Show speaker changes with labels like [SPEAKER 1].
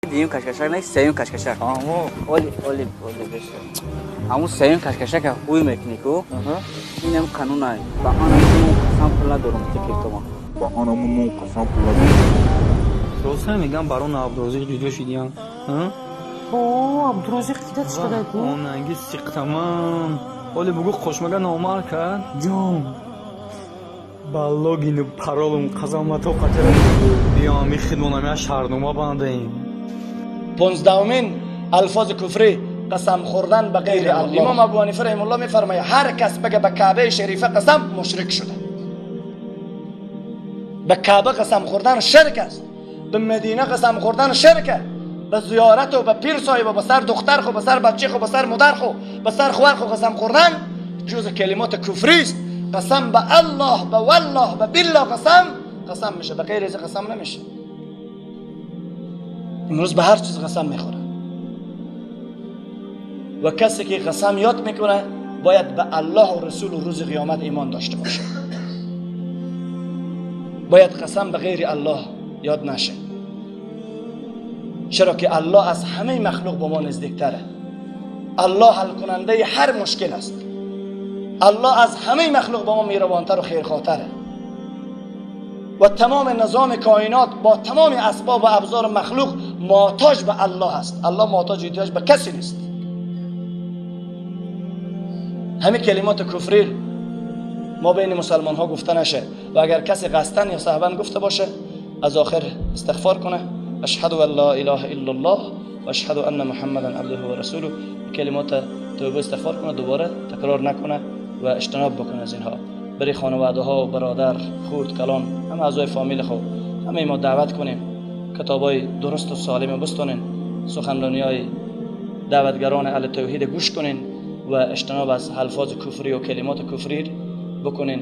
[SPEAKER 1] دیگه کشکشک نه سیون کشکشک
[SPEAKER 2] آمو
[SPEAKER 1] اولی بشه همون سیون کشکشک خوی میکنی کو اینم قانون است بهانه قسم پول ندارم تکلیف تو
[SPEAKER 3] بهانمون قسم پول ندارم
[SPEAKER 2] راست میگم برون عبدالرزاق جدا شدیم
[SPEAKER 4] عبدالرزاق دیدت شده کو
[SPEAKER 2] اوننگی سیقتمام ولی بگو خوشمگه نامر کرد
[SPEAKER 4] جان
[SPEAKER 2] баллогину паролум қазамато қатира биоми хидмонамия шаҳрнома бандаем
[SPEAKER 5] 15 الفاظ کفری قسم خوردن به غیر الله. امام ابو حنیفه رحمه الله میفرماید هر کس بگه به کعبه شریفه قسم مشرک شده. به کعبه قسم خوردن شرک است. به مدینه قسم خوردن شرک. به زیارت و به پیر صاحب و به سر دختر خو به سر بچه خو به سر مادر خو به سر خور خو قسم خوردن جز کلمات کفری است. قسم به الله به والله به بالله قسم میشه، به غیر از قسم نمیشه. امروز به هر چیز قسم میخوره و کسی که قسم یاد میکنه باید به الله و رسول و روز قیامت ایمان داشته باشه. باید قسم به غیر الله یاد نشه، چرا که الله از همه مخلوق با ما نزدیکتره. الله حل کننده هر مشکل است. الله از همه مخلوق با ما مهربانتر و خیرخواهتره و تمام نظام کائنات با تمام اسباب و ابزار مخلوق محتاج به الله است. الله محتاج احتیاج به کسی نیست. همه کلمات کفری ما بین مسلمان ها گفته نشه و اگر کسی قصدن یا صحبن گفته باشه از آخر استغفار کنه اشهد ان لا اله الا الله و اشهد ان محمدا عبده و رسوله. کلمات توبه استغفار کنه، دوباره تکرار نکنه و اجتناب بکنه از اینها. برای خانواده ها و برادر خورد کلان همه اعضای فامیل خود همه ما دعوت کنیم کتابای درست و سالم بستونین، سخنرانی های دعوتگران اهل توحید گوش کنین و اجتناب از الفاظ کفری و کلمات کفری بکنین.